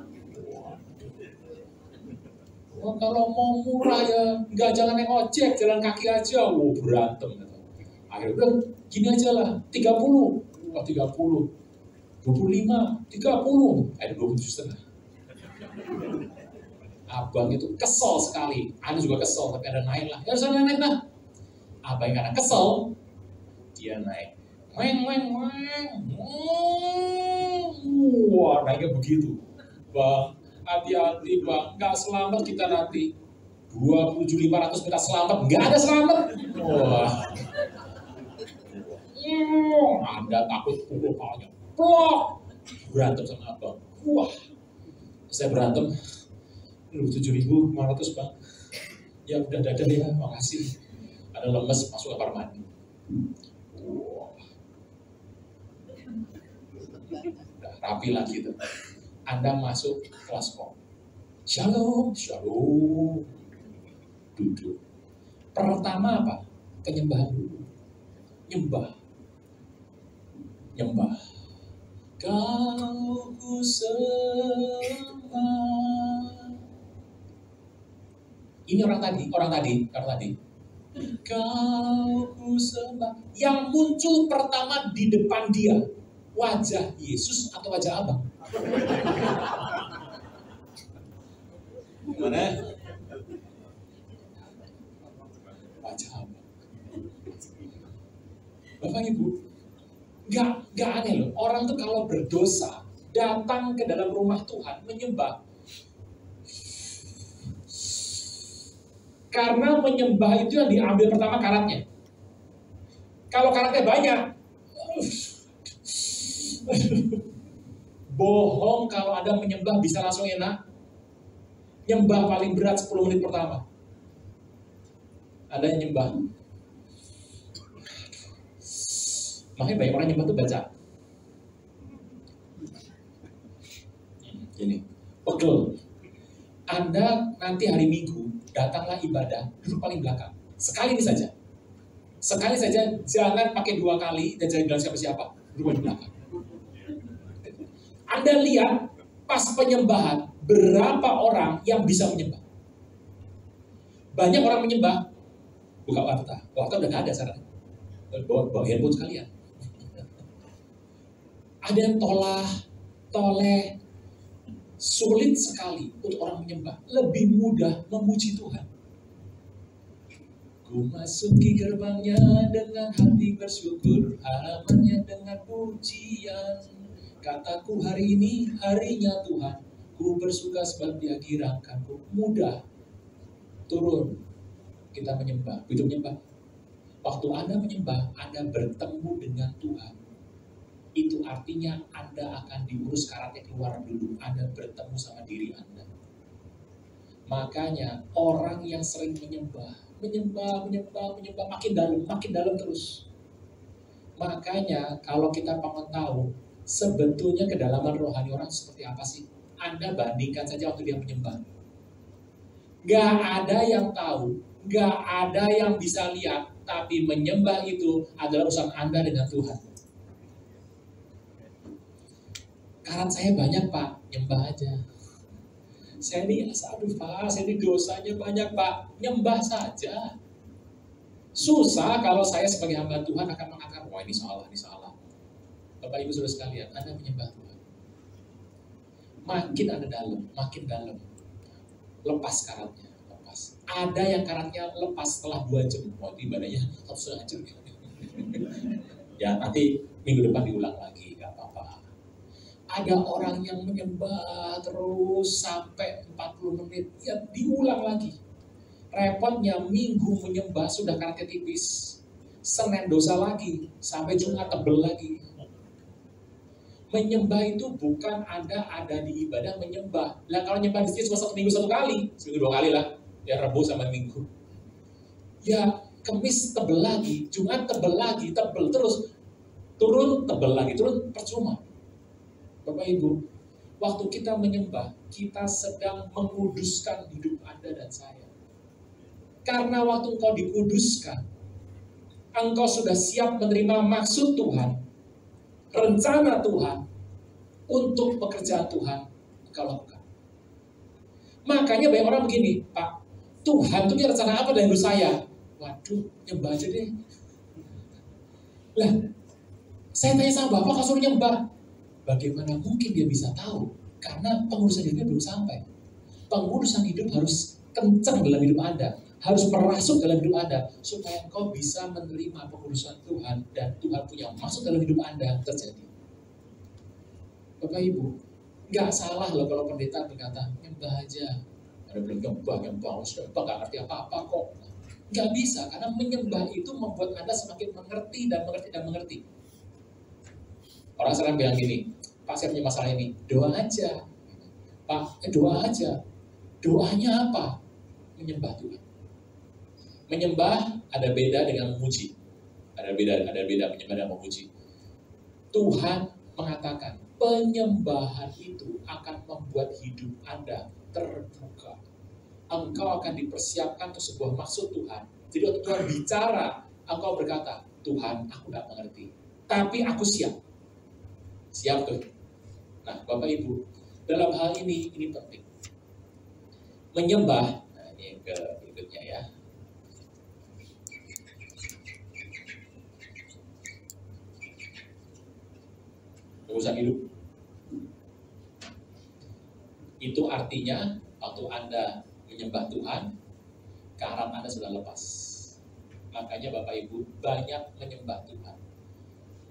Oh, kalau mau murah ya, nggak jangan naik ojek, jalan kaki aja. Berantem. Akhirnya udah gini aja lah, 30. 30. 25, 30. Ada 27,5. Abang itu kesel sekali. Anda juga kesel, tapi ada naik lah. Ya sana naik lah. Abang karena kesel, dia naik. Weng. Wah, naiknya begitu. Bang, hati-hati bang, nggak selamat kita nanti. 27.500 minta selamat, nggak ada selamat. Wah. Anda takut pukul palanya. Plok. Berantem sama abang. Wah. Saya berantem. 7.500 bang. Ya udah dadah ya, makasih. Ada lemes masuk kamar mandi. Wah. Udah rapi lagi tuh. Anda masuk kelas kom. Shalom. Duduk. Pertama apa? Penyembahan dulu. Nyembah. Kau ku sembah. Ini orang tadi. Kau ku sembah. Yang muncul pertama di depan dia, wajah Yesus atau wajah abang? Gimana? Wajah abang. Bapak Ibu, nggak aneh loh. Orang tuh kalau berdosa, datang ke dalam rumah Tuhan, menyembah. Karena menyembah itu yang diambil pertama karatnya. Kalau karatnya banyak, bohong kalau ada menyembah bisa langsung enak. Nyembah paling berat 10 menit pertama. Ada yang nyembah. Makanya banyak orang nyembah tuh baca. Ini, pegel. Anda nanti hari Minggu datanglah ibadah, duduk paling belakang. Sekali ini saja. Sekali saja, jangan pakai 2 kali dan jangan bilang siapa-siapa. Duduk paling belakang. Anda lihat pas penyembahan berapa orang yang bisa menyembah. Banyak orang menyembah, buka warta udah gak ada sekarang. Bawa handphone sekalian. Ada yang toleh, sulit sekali untuk orang menyembah. Lebih mudah memuji Tuhan. Ku masuki gerbangnya dengan hati bersyukur, halamannya dengan pujian. Kataku hari ini harinya Tuhan, ku bersuka sebab Dia kirangkanku. Mudah turun kita menyembah. Begitu menyembah. Waktu Anda menyembah, Anda bertemu dengan Tuhan. Itu artinya Anda akan diurus karatnya keluar dulu. Anda bertemu sama diri Anda. Makanya orang yang sering menyembah makin dalam terus. Makanya kalau kita pengen tahu sebetulnya kedalaman rohani orang seperti apa sih? Anda bandingkan saja waktu dia menyembah. Gak ada yang tahu, gak ada yang bisa lihat, tapi menyembah itu adalah urusan Anda dengan Tuhan. Karat saya banyak Pak, nyembah aja. Saya ini dosanya banyak Pak, nyembah saja. Susah kalau saya sebagai hamba Tuhan akan mengatakan, wah ini salah. Bapak Ibu Saudara sekalian, Anda menyembah Tuhan. Makin Anda makin dalam. Lepas karatnya, lepas. Ada yang karatnya lepas setelah 2 jam. Waktu ibadahnya 1,5 jam. Ya nanti minggu depan diulang lagi, gak apa-apa. Ada orang yang menyembah terus sampai 40 menit, ya diulang lagi. Repotnya Minggu menyembah sudah karatnya tipis. Senin dosa lagi, sampai Jumat tebel lagi. Menyembah itu bukan Anda ada di ibadah menyembah. Lah kalau nyembah di sini cuma 1 minggu 1 kali, seminggu 2 kali lah. Ya Rabu sama Minggu. Ya Kamis tebel lagi, Jumat tebel lagi, tebel terus. Turun tebel lagi, turun percuma. Bapak Ibu, waktu kita menyembah, kita sedang menguduskan hidup Anda dan saya. Karena waktu engkau dikuduskan, engkau sudah siap menerima maksud Tuhan. Rencana Tuhan untuk pekerjaan Tuhan engkau lakukan. Makanya banyak orang begini, Pak, Tuhan tuh punya rencana apa dalam hidup saya? Waduh, nyembah aja deh. Lah, saya tanya sama Bapak, kalau suruh nyembah, bagaimana mungkin dia bisa tahu? Karena pengurusan hidupnya belum sampai. Pengurusan hidup harus kencang dalam hidup Anda, harus merasuk dalam hidup Anda, supaya engkau bisa menerima pengurusan Tuhan, dan Tuhan punya maksud dalam hidup Anda terjadi. Bapak Ibu, nggak salah loh kalau pendeta berkata, nyembah aja. Ada bilang nyembah, gak ngerti apa-apa kok. Nggak bisa, karena menyembah itu membuat Anda semakin mengerti dan mengerti. Orang sering bilang gini, Pak saya punya masalah ini, doa aja. Pak, doa aja. Doanya apa? Menyembah Tuhan. Menyembah ada beda dengan memuji. Ada beda menyembah dan memuji. Tuhan mengatakan penyembahan itu akan membuat hidup Anda terbuka. Engkau akan dipersiapkan untuk sebuah maksud Tuhan. Jadi waktu Tuhan bicara, engkau berkata, Tuhan aku gak mengerti, tapi aku siap. Siap tuh. Nah Bapak Ibu, dalam hal ini penting. Menyembah, nah ini ke berikutnya ya. Urusan hidup. Itu artinya waktu Anda menyembah Tuhan, karat Anda sudah lepas. Makanya Bapak Ibu banyak menyembah Tuhan.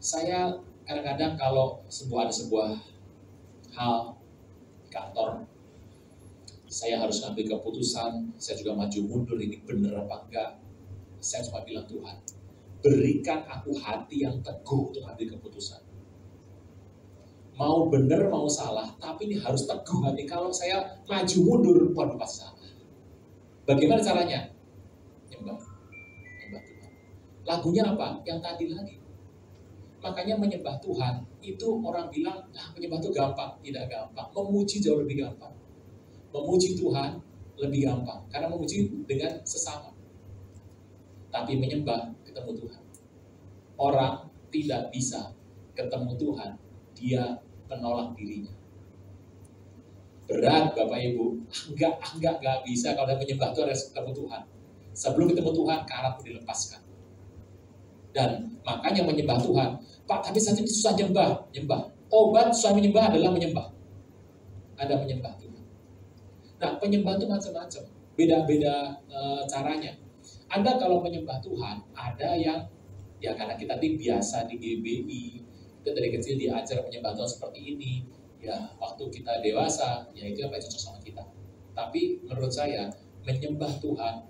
Saya kadang-kadang kalau ada sebuah hal di kantor, saya harus ngambil keputusan, saya juga maju mundur, ini benar apa enggak. Saya cuma bilang, Tuhan, berikan aku hati yang teguh untuk ambil keputusan. Mau benar, mau salah, tapi ini harus teguh hati. Kalau saya maju mundur, waduh pasti salah. Bagaimana caranya? Nyembah Tuhan. Lagunya apa? Yang tadi lagi. Makanya menyembah Tuhan, itu orang bilang, menyembah itu gampang. Tidak gampang. Memuji jauh lebih gampang. Memuji Tuhan lebih gampang. Karena memuji dengan sesama. Tapi menyembah ketemu Tuhan. Orang tidak bisa ketemu Tuhan, dia menolak dirinya. Berat Bapak Ibu, enggak bisa kalau ada menyembah Tuhan harus ketemu Tuhan. Sebelum ketemu Tuhan, karatmu dilepaskan. Dan makanya menyembah Tuhan, Pak, tapi saat ini susah nyembah. Obat susah menyembah adalah menyembah. Ada menyembah Tuhan. Nah, penyembah itu macam-macam, beda-beda caranya. Anda kalau menyembah Tuhan, ada yang ya karena kita biasa di GBI, kita dari kecil diajar menyembah Tuhan seperti ini. Ya, waktu kita dewasa, ya itu yang cocok sama kita. Tapi menurut saya, menyembah Tuhan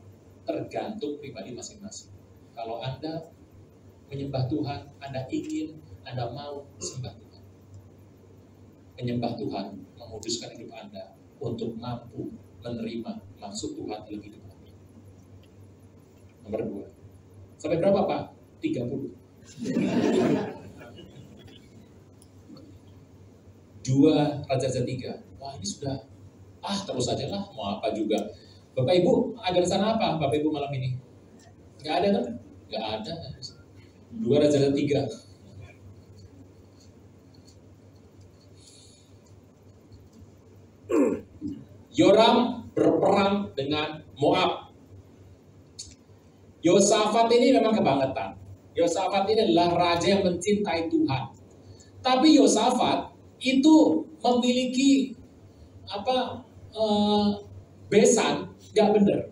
tergantung pribadi masing-masing. Kalau Anda menyembah Tuhan, Anda ingin, Anda mau sembah Tuhan. Menyembah Tuhan memuduskan hidup Anda untuk mampu menerima maksud Tuhan dalam hidup Anda. Nomor 2. Sampai berapa Pak? 30. 2 Raja-Raja 3. Wah ini sudah, terus aja lah, mau apa juga. Bapak Ibu, ada rencana apa Bapak Ibu malam ini? Gak ada kan? Gak ada. 2 Raja-Raja 3. Yoram berperang dengan Moab. Yosafat ini memang kebangetan. Yosafat ini adalah raja yang mencintai Tuhan. Tapi Yosafat itu memiliki besan, gak benar.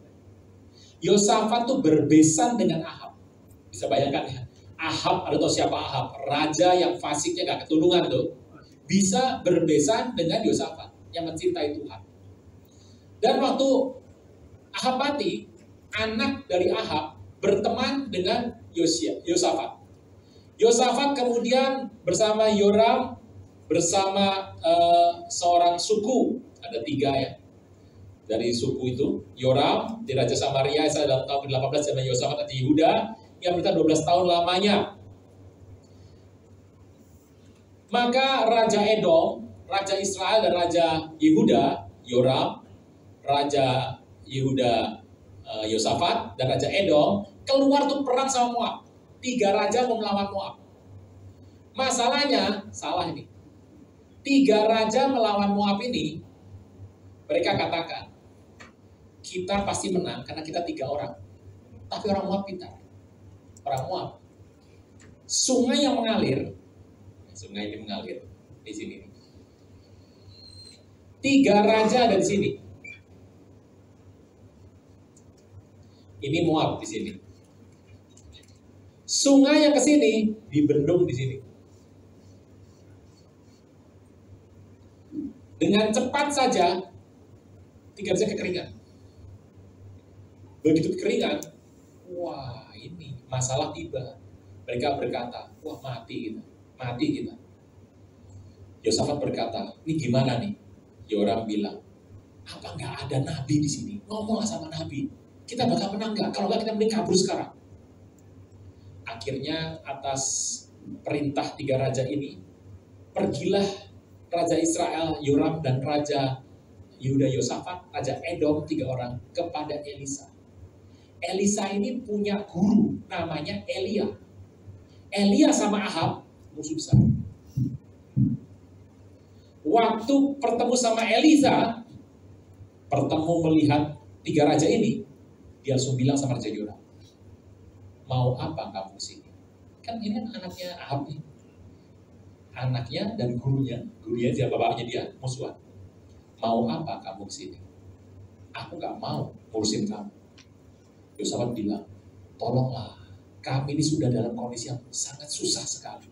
Yosafat tuh berbesan dengan Ahab. Bisa bayangkan ya, Ahab, ada tahu siapa Ahab? Raja yang fasiknya gak ketulungan tuh. Bisa berbesan dengan Yosafat yang mencintai Tuhan. Dan waktu Ahab mati, anak dari Ahab berteman dengan Yosafat. Yosafat kemudian bersama Yoram, bersama seorang suku, ada 3 ya, dari suku itu, Yoram di Raja Samaria dalam tahun 18 zaman Yosafat di Yehuda, yang bertahan 12 tahun lamanya. Maka Raja Edom, Raja Israel dan Raja Yehuda, Yoram, Raja Yehuda Yosafat, dan Raja Edom, keluar tuh perang sama Moab. 3 raja mau melawan Moab. Masalahnya, salah ini. 3 raja melawan Moab ini, mereka katakan, kita pasti menang karena kita 3 orang. Tapi orang Moab pintar. Orang Moab. Sungai yang mengalir, sungai ini mengalir di sini. 3 raja ada di sini. Ini Moab di sini. Sungai yang ke sini dibendung di sini. Dengan cepat saja 3 raja kekeringan. Begitu kekeringan, wah ini masalah tiba. Mereka berkata, wah mati kita. Yosafat berkata, ini gimana nih? Yoram bilang, apa nggak ada nabi di sini? Ngomonglah sama nabi. Kita bakal menang nggak? Kalau nggak kita mending kabur sekarang. Akhirnya atas perintah 3 raja ini, pergilah Raja Israel, Yoram, dan Raja Yehuda Yosafat, Raja Edom, 3 orang, kepada Elisa. Elisa ini punya guru, namanya Elia. Elia sama Ahab, musuh besar. Waktu bertemu sama Elisa, bertemu melihat 3 raja ini, dia langsung bilang sama Raja Yoram, mau apa kamu sini? Kan ini kan anaknya Ahab nih. Anaknya dan gurunya dia, bapaknya dia, musuhan. Mau apa kamu sini? Aku gak mau ngurusin kamu. Yosafat bilang, tolonglah kami ini sudah dalam kondisi yang sangat susah sekali.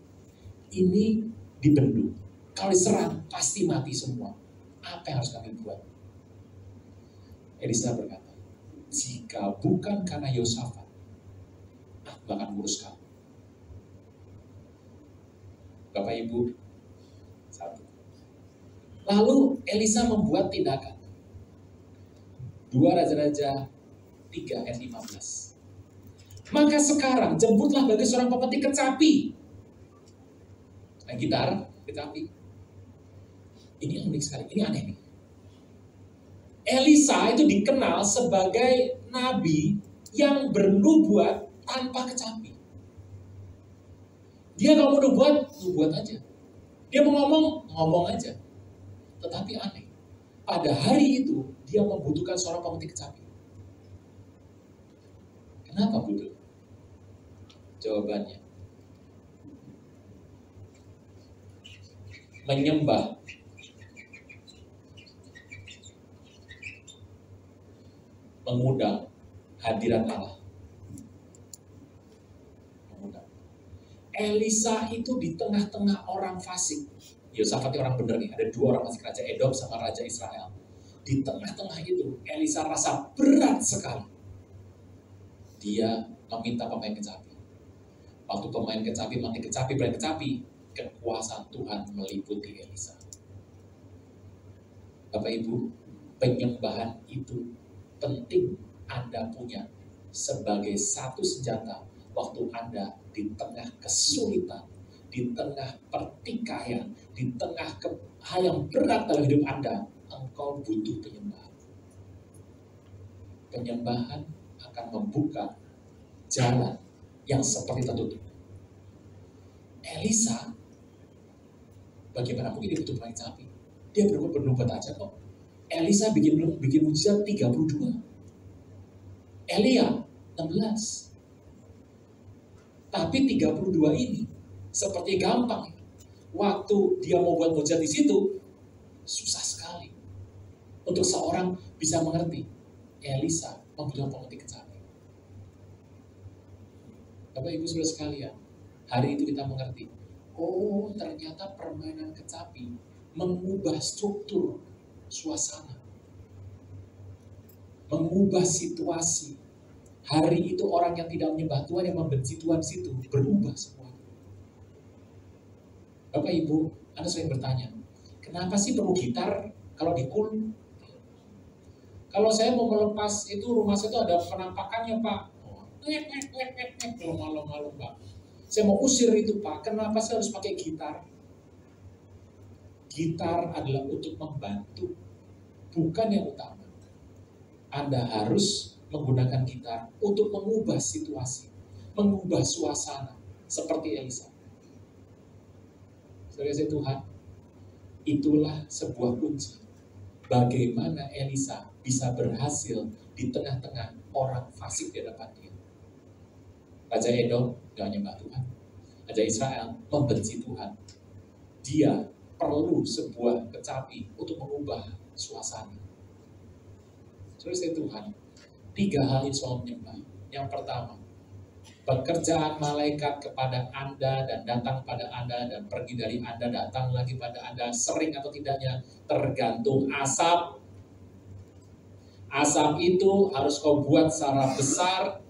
Ini dibendung. Kalau diserang, pasti mati semua. Apa yang harus kami buat? Elisa berkata, jika bukan karena Yosafat, aku akan ngurus kamu. Bapak Ibu, satu. Lalu Elisa membuat tindakan. 2 Raja-Raja 3 ayat 15. Maka sekarang jemputlah bagi seorang pemetik kecapi. Nah, gitar, kecapi. Ini unik sekali, ini aneh nih. Elisa itu dikenal sebagai nabi yang bernubuat tanpa kecapi. Dia kalau mau nubuat aja. Dia mau ngomong aja. Tetapi aneh, pada hari itu dia membutuhkan seorang pemetik kecapi. Kenapa butuh? Jawabannya, menyembah mengundang hadirat Allah. Mengundang. Elisa itu di tengah-tengah orang fasik. Yosafat orang bener nih, ada 2 orang fasik, Raja Edom sama Raja Israel. Di tengah-tengah itu, Elisa rasa berat sekali. Dia meminta pemain kecapi. Waktu pemain kecapi mati kecapi, kekuasaan Tuhan meliputi Elisa. Bapak Ibu, penyembahan itu penting Anda punya sebagai satu senjata waktu Anda di tengah kesulitan, di tengah pertikaian, di tengah hal yang berat dalam hidup Anda, engkau butuh penyembahan. Penyembahan akan membuka jalan yang seperti tertutup. Elisa, bagaimana mungkin dia butuh pemain kecapi? Dia bernubuat aja kok. Elisa bikin mujizat 32. Elia 16. Tapi 32 ini seperti gampang. Waktu dia mau buat mujizat di situ, susah sekali. Untuk seorang bisa mengerti, Elisa membutuhkan pemetik kecapi. Bapak Ibu Saudara sekalian, hari itu kita mengerti, oh ternyata permainan kecapi mengubah struktur suasana, mengubah situasi. Hari itu orang yang tidak menyembah Tuhan, yang membenci Tuhan situ, berubah semua. Bapak Ibu, Anda sering bertanya, kenapa sih perlu gitar kalau di cool? Kalau saya mau melepas itu, rumah saya itu ada penampakannya Pak. Kalau malam-malam Pak. Saya mau usir itu Pak, kenapa saya harus pakai gitar? Gitar adalah untuk membantu, bukan yang utama. Anda harus menggunakan gitar untuk mengubah situasi, mengubah suasana, seperti Elisa. Saudara Tuhan, itulah sebuah kunci. Bagaimana Elisa bisa berhasil di tengah-tengah orang fasik di hadapan dia. Raja Edom gak menyembah Tuhan. Raja Israel membenci Tuhan. Dia perlu sebuah kecapi untuk mengubah suasana. Saudara Tuhan, 3 hal ini soal menyembah. Yang pertama, pekerjaan malaikat kepada Anda dan datang pada Anda dan pergi dari Anda, datang lagi pada Anda, sering atau tidaknya tergantung asap. Asap itu harus kau buat secara besar,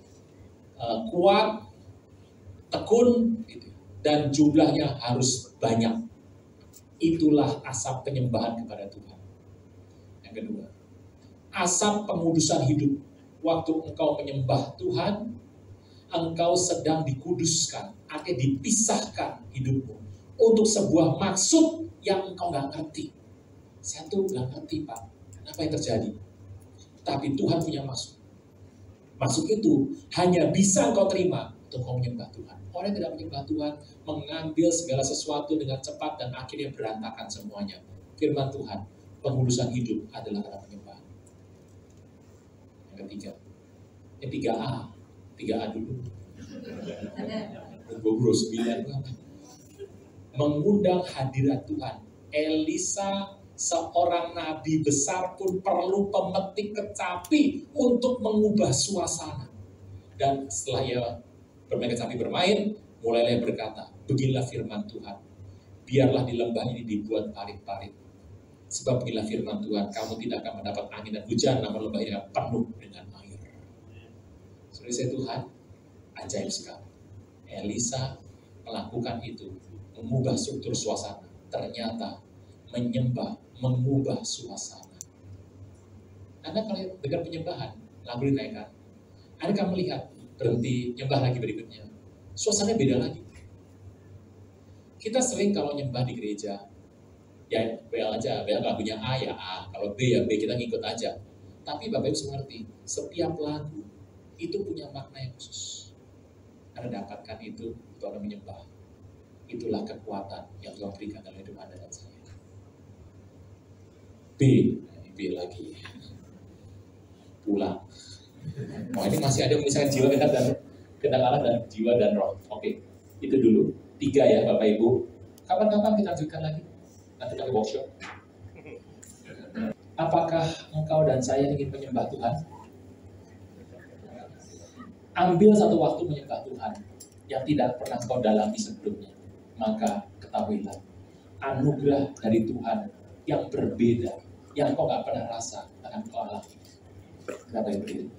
kuat, tekun, gitu. Dan jumlahnya harus banyak. Itulah asap penyembahan kepada Tuhan. Yang kedua, asap pengudusan hidup. Waktu engkau menyembah Tuhan, engkau sedang dikuduskan, artinya dipisahkan hidupmu untuk sebuah maksud yang engkau nggak ngerti. Saya tuh nggak ngerti Pak, kenapa yang terjadi? Tapi Tuhan punya maksud. Maksud itu hanya bisa engkau terima untuk engkau menyembah Tuhan. Orang yang tidak menyembah Tuhan mengambil segala sesuatu dengan cepat dan akhirnya berantakan semuanya. Firman Tuhan, pengudusan hidup adalah dalam penyembahan. Yang ketiga, yang 3A dulu. Berbobro 9. Mengundang hadirat Tuhan. Elisa seorang nabi besar pun perlu pemetik kecapi untuk mengubah suasana. Dan setelah ia Permainan sapi bermain, mulailah berkata, beginilah firman Tuhan. Biarlah di lembah ini dibuat parit-parit. Sebab beginilah firman Tuhan, kamu tidak akan mendapat angin dan hujan, namun lembah ini akan penuh dengan air. Saudara Tuhan, ajaib sekali. Elisa melakukan itu, mengubah struktur suasana. Ternyata menyembah, mengubah suasana. Anda kalau dengar penyembahan, lagu dinaikkan, Anda akan melihat, berhenti, nyembah lagi berikutnya. Suasananya beda lagi. Kita sering kalau nyembah di gereja, ya bel aja, bel lagunya A ya A, kalau B ya B, kita ngikut aja. Tapi Bapak Ibu harus mengerti, setiap lagu itu punya makna yang khusus. Anda dapatkan itu Anda menyembah. Itulah kekuatan yang Tuhan berikan dalam hidup Anda dan saya. B lagi. Pulang. Oh ini masih ada misalnya jiwa kita dan Allah dan jiwa dan roh. Oke, itu dulu. 3 ya Bapak Ibu. Kapan-kapan kita lanjutkan lagi. Nanti pakai workshop. Apakah engkau dan saya ingin menyembah Tuhan? Ambil satu waktu menyembah Tuhan yang tidak pernah kau dalami sebelumnya. Maka ketahuilah, anugerah dari Tuhan yang berbeda, yang kau gak pernah rasa akan kau alami. Kenapa itu?